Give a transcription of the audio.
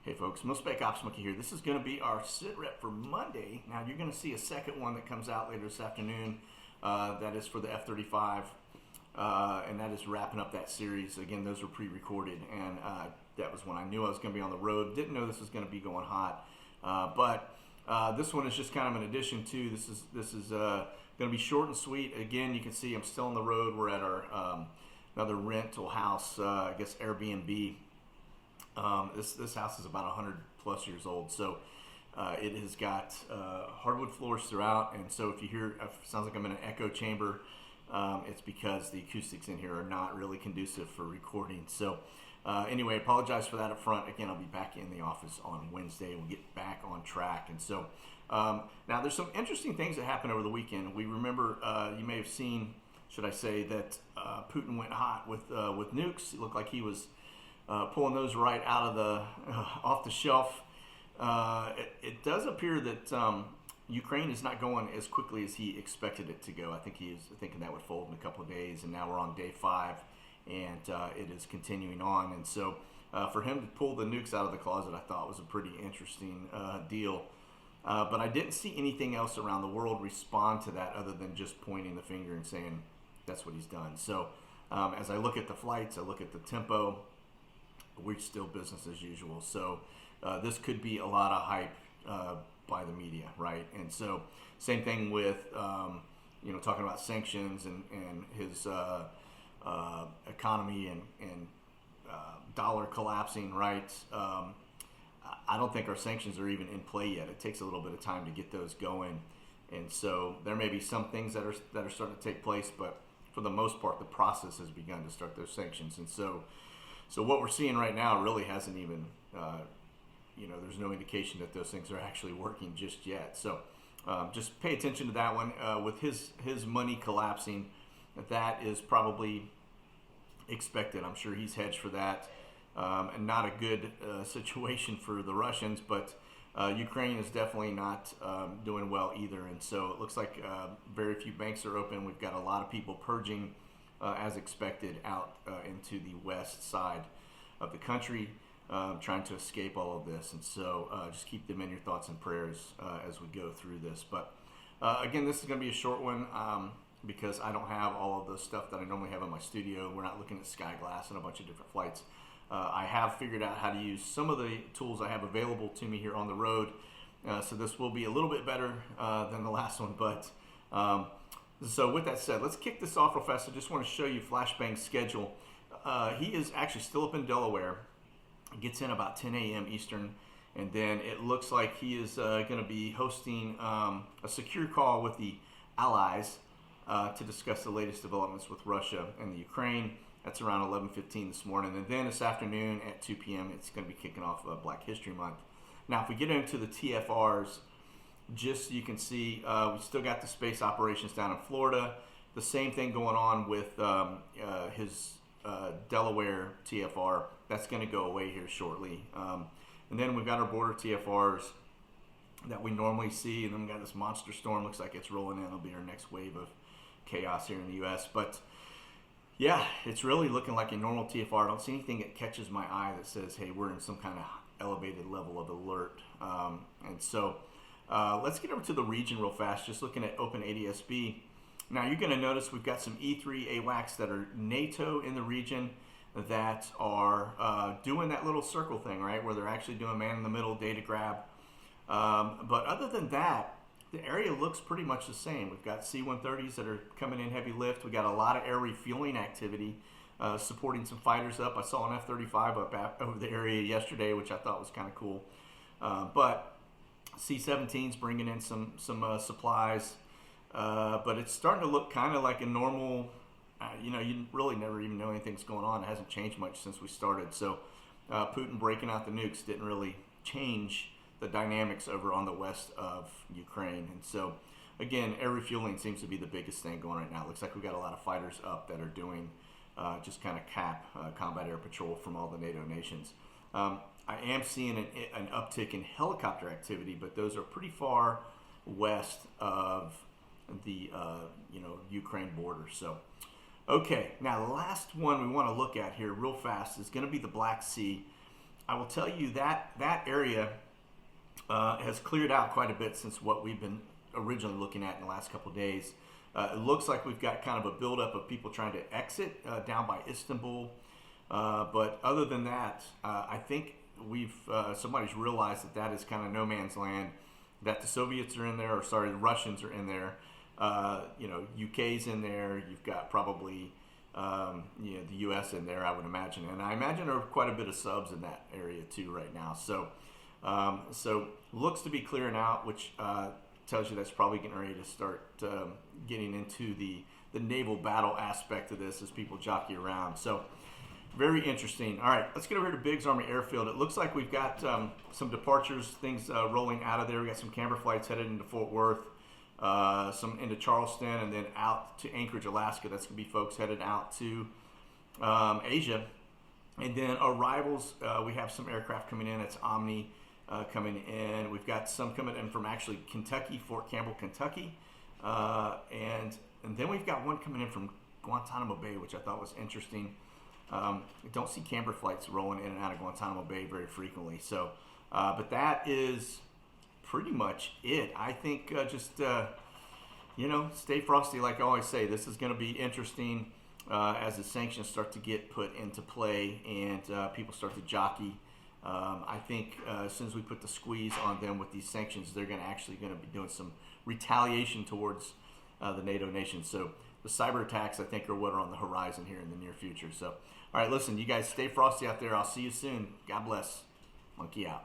Hey folks, Spec Ops Monkey here. This is going to be our SITREP for Monday. Now you're going to see a second one that comes out later this afternoon. That is for the F-35, and that is wrapping up that series. Again, those were pre-recorded, and that was when I knew I was going to be on the road. Didn't know this was going to be going hot, but this one is just kind of an addition to. This is going to be short and sweet. Again, you can see I'm still on the road. We're at our another rental house, I guess Airbnb. This house is about 100 plus years old, so it has got hardwood floors throughout, and so if you hear, it sounds like I'm in an echo chamber, it's because the acoustics in here are not really conducive for recording. So anyway, apologize for that up front. Again, I'll be back in the office on Wednesday. We'll get back on track. And so now there's some interesting things that happened over the weekend. We remember, you may have seen, should I say, that Putin went hot with nukes. It looked like he was pulling those right out of the off the shelf. It does appear that Ukraine is not going as quickly as he expected it to go. I think he is thinking that would fold in a couple of days, and now we're on day 5, and it is continuing on. And so for him to pull the nukes out of the closet, I thought was a pretty interesting deal. But I didn't see anything else around the world respond to that other than just pointing the finger and saying that's what he's done. So as I look at the flights, I look at the tempo, we're still business as usual. So this could be a lot of hype by the media, right? And so same thing with talking about sanctions and his economy and dollar collapsing, right? I don't think our sanctions are even in play yet. It takes a little bit of time to get those going, and so there may be some things that are starting to take place, but for the most part, the process has begun to start those sanctions. And so what we're seeing right now really hasn't even, there's no indication that those things are actually working just yet. So just pay attention to that one. With his money collapsing, that is probably expected. I'm sure he's hedged for that. And not a good situation for the Russians, but Ukraine is definitely not doing well either. And so it looks like very few banks are open. We've got a lot of people purging as expected out into the west side of the country, trying to escape all of this. And so just keep them in your thoughts and prayers as we go through this. But again, this is going to be a short one because I don't have all of the stuff that I normally have in my studio. We're not looking at sky glass and a bunch of different flights. I have figured out how to use some of the tools I have available to me here on the road. So this will be a little bit better than the last one. But so with that said, let's kick this off real fast. I just want to show you Flashbang Schedule. He is actually still up in Delaware. He gets in about 10 a.m. Eastern. And then it looks like he is going to be hosting a secure call with the allies to discuss the latest developments with Russia and the Ukraine. That's around 11:15 this morning. And then this afternoon at 2 p.m., it's going to be kicking off Black History Month. Now, if we get into the TFRs, just so you can see, we still got the space operations down in Florida. The same thing going on with his Delaware TFR. That's going to go away here shortly. And then we've got our border TFRs that we normally see. And then we've got this monster storm. Looks like it's rolling in. It'll be our next wave of chaos here in the U.S. But yeah, it's really looking like a normal TFR. I don't see anything that catches my eye that says, hey, we're in some kind of elevated level of alert. And so let's get over to the region real fast, just looking at Open ADSB. Now you're going to notice we've got some E3 AWACS that are NATO in the region that are doing that little circle thing, right, where they're actually doing man-in-the-middle data grab. But other than that, the area looks pretty much the same. We've got C-130s that are coming in heavy lift. We've got a lot of air refueling activity supporting some fighters up. I saw an F-35 up over the area yesterday, which I thought was kind of cool. But C-17s bringing in some supplies. But it's starting to look kind of like a normal, you really never even know anything's going on. It hasn't changed much since we started. So Putin breaking out the nukes didn't really change the dynamics over on the west of Ukraine. And so, again, air refueling seems to be the biggest thing going right now. It looks like we've got a lot of fighters up that are doing just kind of combat air patrol from all the NATO nations. I am seeing an uptick in helicopter activity, but those are pretty far west of the Ukraine border. So, okay, now the last one we want to look at here real fast is going to be the Black Sea. I will tell you that that area has cleared out quite a bit since what we've been originally looking at in the last couple of days. It looks like we've got kind of a buildup of people trying to exit down by Istanbul. But other than that, I think somebody's realized that that is kind of no man's land, that the Soviets are in there, or sorry, the Russians are in there. UK's in there. You've got probably the US in there, I would imagine. And I imagine there are quite a bit of subs in that area too right now. So looks to be clearing out, which tells you that's probably getting ready to start getting into the naval battle aspect of this as people jockey around. So very interesting. All right, let's get over here to Biggs Army Airfield. It looks like we've got some departures, things rolling out of there. We got some camber flights headed into Fort Worth, some into Charleston, and then out to Anchorage, Alaska. That's going to be folks headed out to Asia. And then arrivals, we have some aircraft coming in. It's Omni coming in. We've got some coming in from actually Kentucky, Fort Campbell, Kentucky. And then we've got one coming in from Guantanamo Bay, which I thought was interesting. I don't see camber flights rolling in and out of Guantanamo Bay very frequently. So, but that is pretty much it. I think stay frosty, like I always say. This is going to be interesting as the sanctions start to get put into play and people start to jockey. I think as soon as we put the squeeze on them with these sanctions, they're going to be doing some retaliation towards the NATO nations. So the cyber attacks, I think, are what are on the horizon here in the near future. So, all right, listen, you guys stay frosty out there. I'll see you soon. God bless. Monkey out.